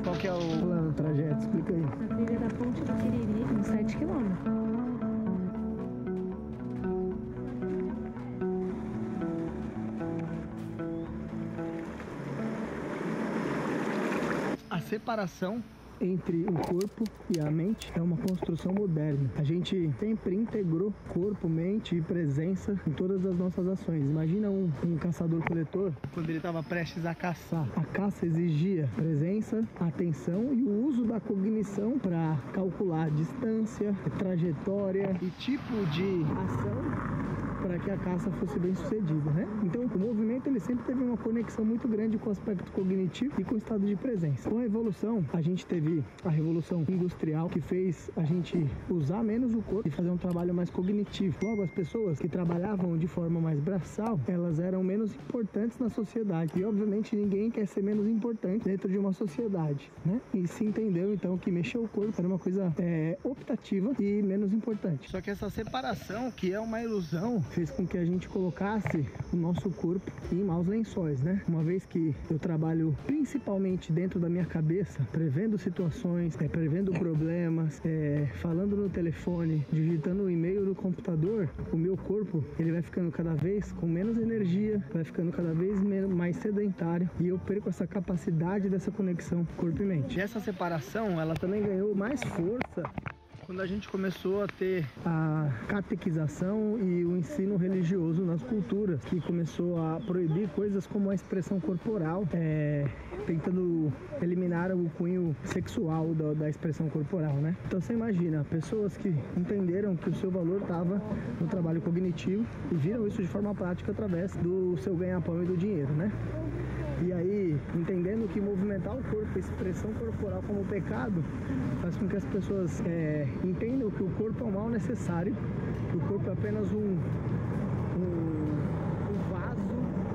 Qual que é o plano do trajeto? Explica aí. A trilha da Ponte do Quiriri, uns 7 quilômetros. A separação entre o corpo e a mente é uma construção moderna. A gente sempre integrou corpo, mente e presença em todas as nossas ações. Imagina um caçador-coletor, quando ele estava prestes a caçar. A caça exigia presença, atenção e o uso da cognição para calcular distância, trajetória e tipo de ação para que a caça fosse bem sucedida, né? Então o movimento ele sempre teve uma conexão muito grande com o aspecto cognitivo e com o estado de presença. Com a evolução, a gente teve a revolução industrial que fez a gente usar menos o corpo e fazer um trabalho mais cognitivo. Logo, as pessoas que trabalhavam de forma mais braçal, elas eram menos importantes na sociedade. E obviamente ninguém quer ser menos importante dentro de uma sociedade, né? E se entendeu então que mexer o corpo era uma coisa optativa e menos importante. Só que essa separação, que é uma ilusão, fez com que a gente colocasse o nosso corpo em maus lençóis, né? Uma vez que eu trabalho principalmente dentro da minha cabeça, prevendo situações, prevendo problemas, falando no telefone, digitando um e-mail no computador, o meu corpo ele vai ficando cada vez com menos energia, vai ficando cada vez mais sedentário e eu perco essa capacidade dessa conexão corpo e mente. E essa separação, ela também ganhou mais força quando a gente começou a ter a catequização e o ensino religioso nas culturas, que começou a proibir coisas como a expressão corporal, tentando eliminar o cunho sexual da expressão corporal, né? Então você imagina, pessoas que entenderam que o seu valor estava no trabalho cognitivo e viram isso de forma prática através do seu ganha-pão e do dinheiro, né? E aí, entendendo que movimentar o corpo, a expressão corporal como pecado, faz com que as pessoas entendam que o corpo é um mal necessário, que o corpo é apenas um vaso,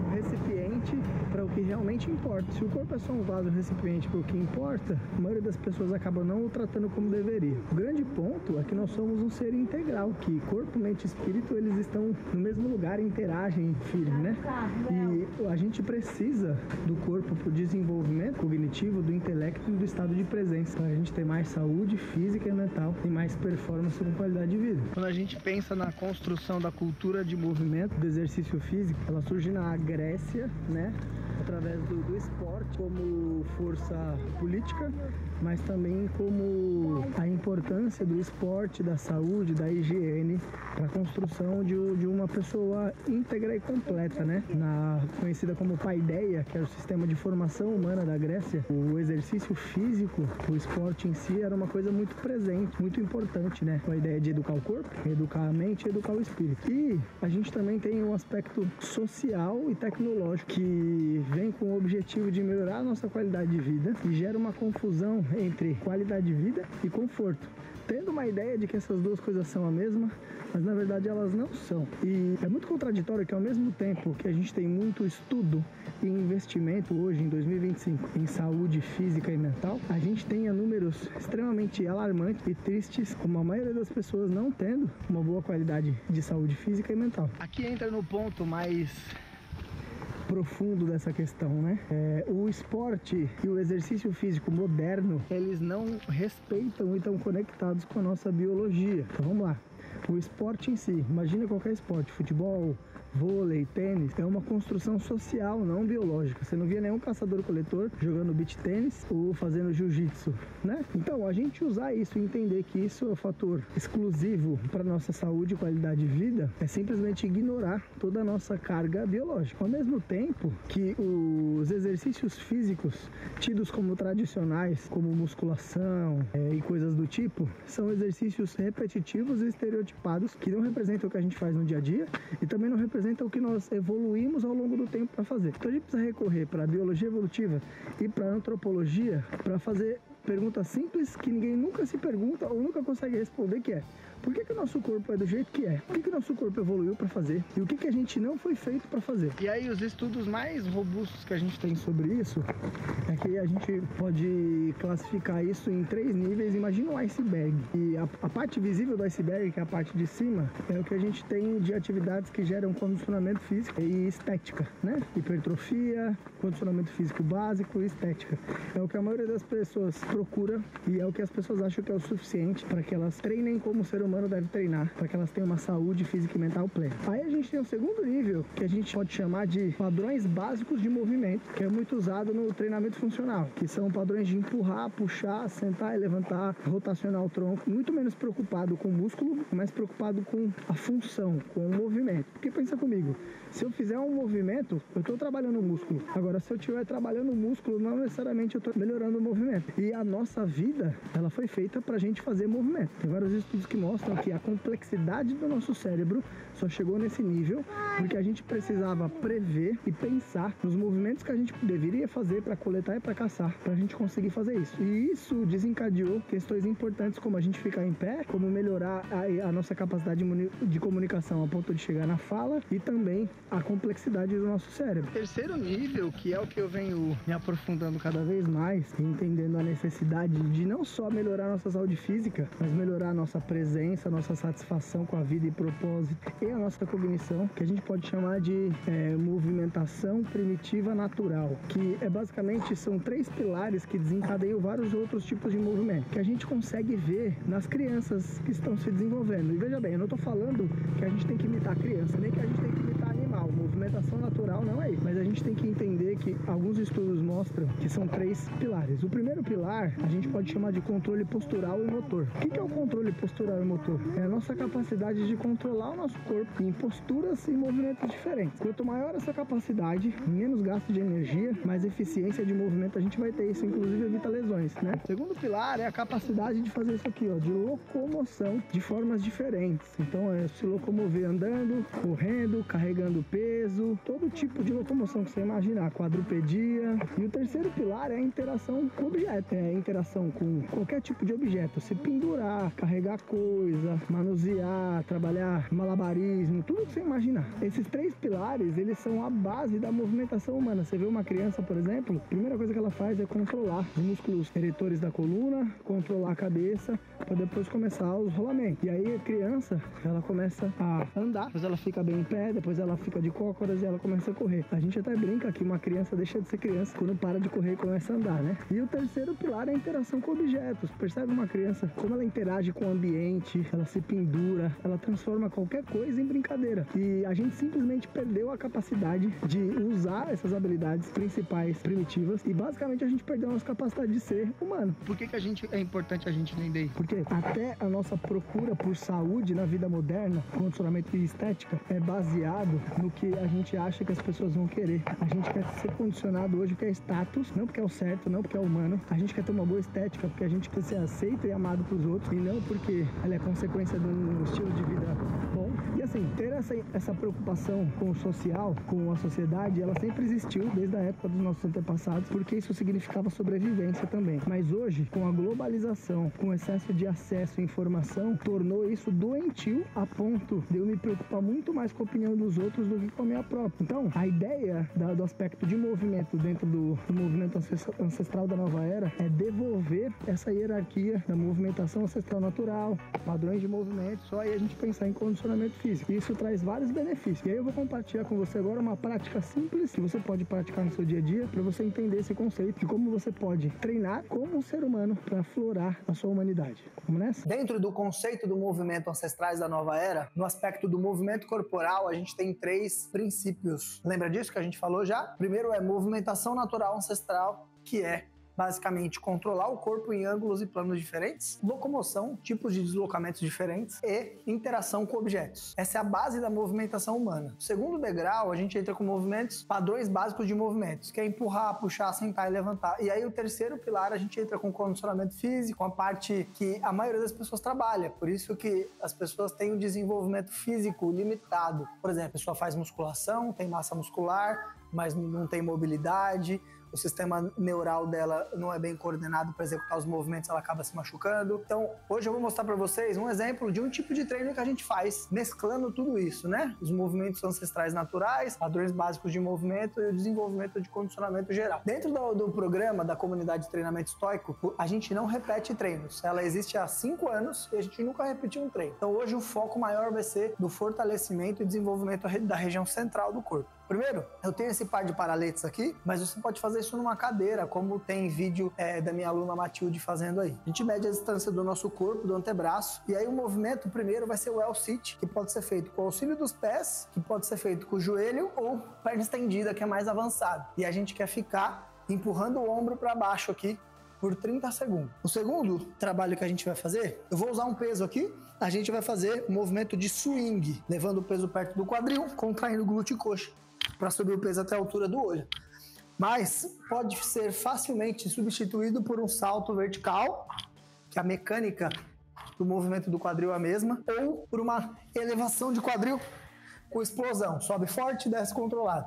um recipiente para o que realmente importa. Se o corpo é só um vaso, um recipiente para o que importa, a maioria das pessoas acaba não o tratando como deveria. O grande ponto é que nós somos um ser integral, que corpo, mente e espírito, eles estão no mesmo lugar, interagem firme, né? E a gente precisa do corpo para o desenvolvimento cognitivo, do intelecto e do estado de presença, para a gente ter mais saúde física e mental e mais performance com qualidade de vida. Quando a gente pensa na construção da cultura de movimento, do exercício físico, ela surge na Grécia, né? Através do esporte como força política, mas também como a importância do esporte, da saúde, da higiene para a construção de uma pessoa íntegra e completa, né? Conhecida como paideia, que era o sistema de formação humana da Grécia, o exercício físico, o esporte em si era uma coisa muito presente, muito importante, né? Com a ideia de educar o corpo, educar a mente e educar o espírito. E a gente também tem um aspecto social e tecnológico que vem com o objetivo de melhorar a nossa qualidade de vida e gera uma confusão entre qualidade de vida e conforto, tendo uma ideia de que essas duas coisas são a mesma, mas na verdade elas não são. E é muito contraditório que ao mesmo tempo que a gente tem muito estudo e investimento hoje em 2025 em saúde física e mental, a gente tenha números extremamente alarmantes e tristes, como a maioria das pessoas não tendo uma boa qualidade de saúde física e mental. Aqui entra no ponto mais profundo dessa questão, né? O esporte e o exercício físico moderno, eles não respeitam e estão conectados com a nossa biologia. Então vamos lá. O esporte em si, imagina qualquer esporte, futebol, vôlei, tênis, é uma construção social, não biológica. Você não via nenhum caçador-coletor jogando beach tênis ou fazendo jiu-jitsu, né? Então, a gente usar isso e entender que isso é um fator exclusivo para nossa saúde e qualidade de vida é simplesmente ignorar toda a nossa carga biológica. Ao mesmo tempo que os exercícios físicos tidos como tradicionais, como musculação e coisas do tipo, são exercícios repetitivos e estereotipados que não representam o que a gente faz no dia a dia e também não representam o que nós evoluímos ao longo do tempo para fazer. Então a gente precisa recorrer para a biologia evolutiva e para a antropologia para fazer pergunta simples que ninguém nunca se pergunta ou nunca consegue responder, que é: por que o nosso corpo é do jeito que é? Por que o nosso corpo evoluiu para fazer? E o que a gente não foi feito para fazer? E aí os estudos mais robustos que a gente tem sobre isso é que a gente pode classificar isso em 3 níveis. Imagina um iceberg. E a parte visível do iceberg, que é a parte de cima, é o que a gente tem de atividades que geram condicionamento físico e estética, né? Hipertrofia, condicionamento físico básico e estética. É o que a maioria das pessoas procura e é o que as pessoas acham que é o suficiente para que elas treinem como o ser humano deve treinar, para que elas tenham uma saúde física e mental plena. Aí a gente tem o segundo nível, que a gente pode chamar de padrões básicos de movimento, que é muito usado no treinamento funcional, que são padrões de empurrar, puxar, sentar e levantar, rotacionar o tronco, muito menos preocupado com o músculo, mais preocupado com a função, com o movimento. Porque pensa comigo, se eu fizer um movimento, eu estou trabalhando o músculo. Agora, se eu estiver trabalhando o músculo, não necessariamente eu estou melhorando o movimento. E a nossa vida, ela foi feita para a gente fazer movimento. Tem vários estudos que mostram que a complexidade do nosso cérebro só chegou nesse nível porque a gente precisava prever e pensar nos movimentos que a gente deveria fazer para coletar e para caçar, para a gente conseguir fazer isso. E isso desencadeou questões importantes como a gente ficar em pé, como melhorar a nossa capacidade de comunicação a ponto de chegar na fala e também a complexidade do nosso cérebro. Terceiro nível, que é o que eu venho me aprofundando cada vez mais e entendendo a necessidade de não só melhorar a nossa saúde física, mas melhorar a nossa presença, a nossa satisfação com a vida e propósito e a nossa cognição, que a gente pode chamar de movimentação primitiva natural, que basicamente são 3 pilares que desencadeiam vários outros tipos de movimento, que a gente consegue ver nas crianças que estão se desenvolvendo. E veja bem, eu não estou falando que a gente tem que imitar a criança, nem que a gente tem que imitar animal. Movimentação natural não é isso. Mas a gente tem que entender que alguns estudos mostram que são 3 pilares. O primeiro pilar a gente pode chamar de controle postural e motor. O que é o controle postural e motor? É a nossa capacidade de controlar o nosso corpo em posturas e movimentos diferentes. Quanto maior essa capacidade, menos gasto de energia, mais eficiência de movimento a gente vai ter. Isso inclusive evita lesões, né? O segundo pilar é a capacidade de fazer isso aqui, ó, de locomoção de formas diferentes. Então é se locomover andando, correndo, carregando peso, todo tipo de locomoção que você imaginar, quadrupedia. E o terceiro pilar é a interação com o objeto, é a interação com qualquer tipo de objeto, se pendurar, carregar coisa, manusear, trabalhar malabarismo, tudo que você imaginar. Esses 3 pilares, eles são a base da movimentação humana. Você vê uma criança, por exemplo, a primeira coisa que ela faz é controlar os músculos eretores da coluna, controlar a cabeça, para depois começar os rolamentos. E aí a criança, ela começa a andar, depois ela fica bem em pé, depois ela fica de cócoras e ela começa a correr. A gente até brinca que uma criança deixa de ser criança quando para de correr e começa a andar, né? E o terceiro pilar é a interação com objetos. Percebe uma criança, como ela interage com o ambiente, ela se pendura, ela transforma qualquer coisa em brincadeira. E a gente simplesmente perdeu a capacidade de usar essas habilidades principais, primitivas, e basicamente a gente perdeu a nossa capacidade de ser humano. Por que é importante a gente entender isso? Porque até a nossa procura por saúde na vida moderna, condicionamento e estética, é baseado no que a gente acha que as pessoas vão querer. A gente quer ser condicionado hoje porque é status, não porque é o certo, não porque é humano. A gente quer ter uma boa estética porque a gente quer ser aceito e amado pelos outros, e não porque ela é consequência de um estilo de vida bom. E assim, ter essa preocupação com o social, com a sociedade, ela sempre existiu desde a época dos nossos antepassados, porque isso significava sobrevivência também. Mas hoje, com a globalização, com o excesso de acesso e informação, tornou isso doentio a ponto de eu me preocupar muito mais com a opinião dos outros do que com a minha própria. Então, a ideia do aspecto de movimento dentro do movimento ancestral da nova era é devolver essa hierarquia da movimentação ancestral natural, padrões de movimento, só aí a gente pensar em condicionamento físico. E isso traz vários benefícios. E aí eu vou compartilhar com você agora uma prática simples que você pode praticar no seu dia a dia para você entender esse conceito de como você pode treinar como um ser humano para aflorar a sua humanidade. Vamos nessa? Dentro do conceito do movimento ancestrais da nova era, no aspecto do movimento corporal, a gente tem 3 princípios. Lembra disso que a gente falou já? Primeiro é movimentação natural ancestral, que é basicamente controlar o corpo em ângulos e planos diferentes, locomoção, tipos de deslocamentos diferentes e interação com objetos. Essa é a base da movimentação humana. No segundo degrau, a gente entra com movimentos, padrões básicos de movimentos, que é empurrar, puxar, sentar e levantar. E aí o terceiro pilar, a gente entra com condicionamento físico, a parte que a maioria das pessoas trabalha. Por isso que as pessoas têm um desenvolvimento físico limitado. Por exemplo, a pessoa faz musculação, tem massa muscular, mas não tem mobilidade. o sistema neural dela não é bem coordenado para executar os movimentos, ela acaba se machucando. Então, hoje eu vou mostrar para vocês um exemplo de um tipo de treino que a gente faz, mesclando tudo isso, né? Os movimentos ancestrais naturais, padrões básicos de movimento e o desenvolvimento de condicionamento geral. Dentro do programa da comunidade de treinamento estoico, a gente não repete treinos. Ela existe há 5 anos e a gente nunca repetiu um treino. Então, hoje o foco maior vai ser do fortalecimento e desenvolvimento da região central do corpo. Primeiro, eu tenho esse par de paraletes aqui, mas você pode fazer isso numa cadeira, como tem vídeo da minha aluna Matilde fazendo aí. A gente mede a distância do nosso corpo, do antebraço, e aí o movimento primeiro vai ser o L-sit, que pode ser feito com o auxílio dos pés, que pode ser feito com o joelho ou perna estendida, que é mais avançado. E a gente quer ficar empurrando o ombro para baixo aqui por 30 segundos. O segundo trabalho que a gente vai fazer, eu vou usar um peso aqui, a gente vai fazer o movimento de swing, levando o peso perto do quadril, contraindo o glúteo e coxa, para subir o peso até a altura do olho. Mas pode ser facilmente substituído por um salto vertical, que a mecânica do movimento do quadril é a mesma, ou por uma elevação de quadril com explosão. Sobe forte e desce controlado.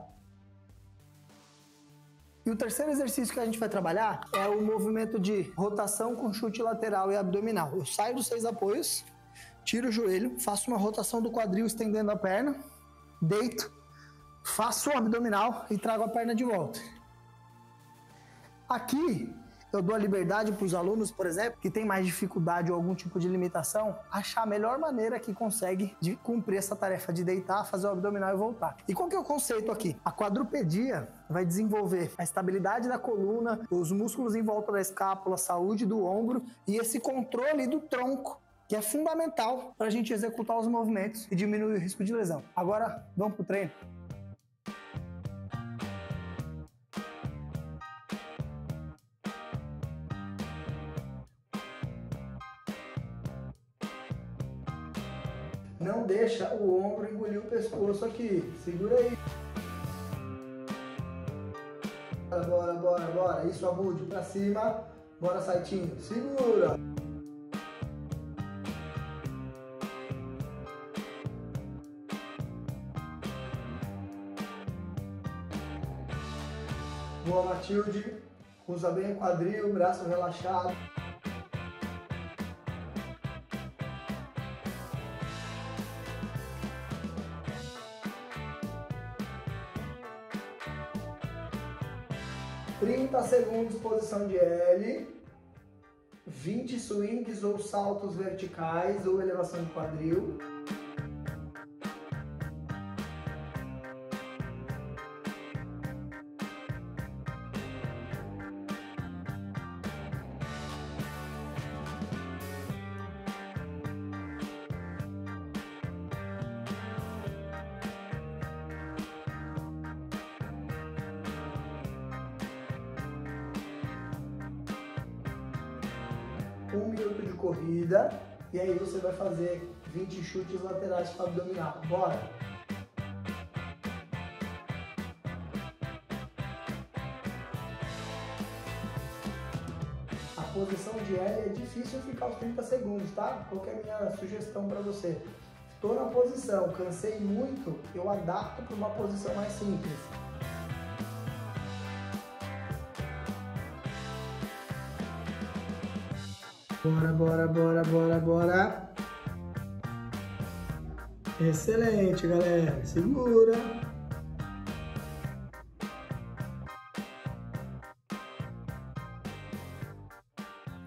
E o terceiro exercício que a gente vai trabalhar é o movimento de rotação com chute lateral e abdominal. Eu saio dos 6 apoios, tiro o joelho, faço uma rotação do quadril estendendo a perna, deito, faço o abdominal e trago a perna de volta. Aqui eu dou a liberdade para os alunos, por exemplo, que tem mais dificuldade ou algum tipo de limitação, achar a melhor maneira que consegue de cumprir essa tarefa de deitar, fazer o abdominal e voltar. E qual que é o conceito aqui? A quadrupedia vai desenvolver a estabilidade da coluna, os músculos em volta da escápula, a saúde do ombro e esse controle do tronco, que é fundamental para a gente executar os movimentos e diminuir o risco de lesão. Agora, vamos para o treino. Não deixa o ombro engolir o pescoço aqui. Segura aí. Bora, bora, bora. Isso, abude pra cima. Bora, Saitinho. Segura. Boa, Matilde. Usa bem o quadril, braço relaxado. (30 segundos, posição de L, 20 swings ou saltos verticais ou elevação de quadril. Um minuto de corrida e aí você vai fazer 20 chutes laterais para abdominal. Bora! A posição de L é difícil ficar os 30 segundos, tá? Qual que é a minha sugestão para você? Estou na posição, cansei muito, eu adapto para uma posição mais simples. Bora, bora, bora, bora, bora. Excelente, galera. Segura.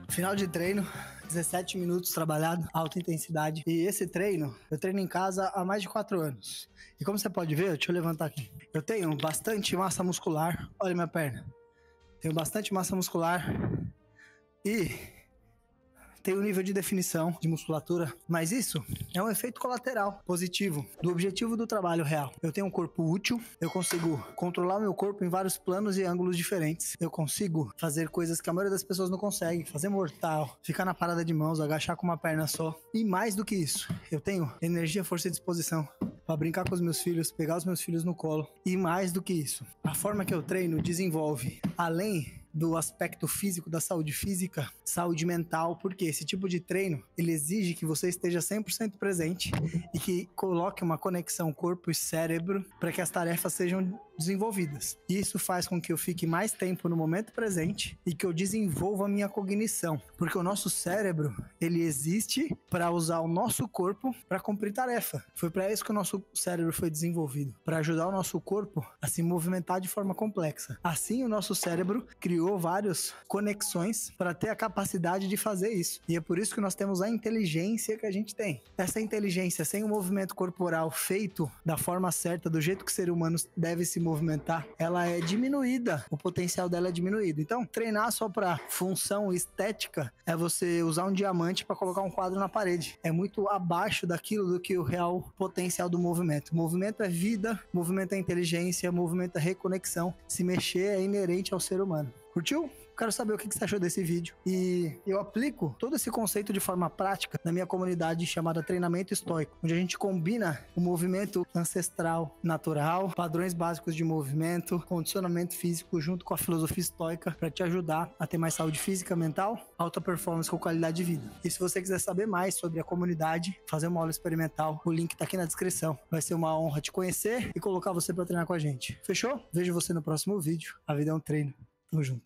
Final de treino. 17 minutos trabalhado, alta intensidade. E esse treino, eu treino em casa há mais de 4 anos. E como você pode ver, deixa eu levantar aqui. Eu tenho bastante massa muscular. Olha minha perna. Tenho bastante massa muscular. E tem um nível de definição de musculatura, mas isso é um efeito colateral positivo do objetivo do trabalho real. Eu tenho um corpo útil, eu consigo controlar o meu corpo em vários planos e ângulos diferentes. Eu consigo fazer coisas que a maioria das pessoas não consegue, fazer mortal, ficar na parada de mãos, agachar com uma perna só. E mais do que isso, eu tenho energia, força e disposição para brincar com os meus filhos, pegar os meus filhos no colo. E mais do que isso, a forma que eu treino desenvolve, além do aspecto físico, da saúde física, saúde mental, porque esse tipo de treino, ele exige que você esteja 100% presente e que coloque uma conexão corpo e cérebro para que as tarefas sejam desenvolvidas. Isso faz com que eu fique mais tempo no momento presente e que eu desenvolva a minha cognição, porque o nosso cérebro, ele existe para usar o nosso corpo para cumprir tarefa. Foi para isso que o nosso cérebro foi desenvolvido, para ajudar o nosso corpo a se movimentar de forma complexa. Assim, o nosso cérebro criou várias conexões para ter a capacidade de fazer isso. E é por isso que nós temos a inteligência que a gente tem. Essa inteligência, sem o movimento corporal feito da forma certa, do jeito que o ser humano deve se movimentar, ela é diminuída, o potencial dela é diminuído. Então, treinar só para função estética é você usar um diamante para colocar um quadro na parede. É muito abaixo daquilo do que o real potencial do movimento. Movimento é vida, movimento é inteligência, movimento é reconexão. Se mexer é inerente ao ser humano. Curtiu? Quero saber o que você achou desse vídeo. E eu aplico todo esse conceito de forma prática na minha comunidade chamada Treinamento Estoico, onde a gente combina o movimento ancestral, natural, padrões básicos de movimento, condicionamento físico junto com a filosofia estoica para te ajudar a ter mais saúde física, mental, alta performance com qualidade de vida. E se você quiser saber mais sobre a comunidade, fazer uma aula experimental, o link tá aqui na descrição. Vai ser uma honra te conhecer e colocar você para treinar com a gente. Fechou? Vejo você no próximo vídeo. A vida é um treino. Tamo junto.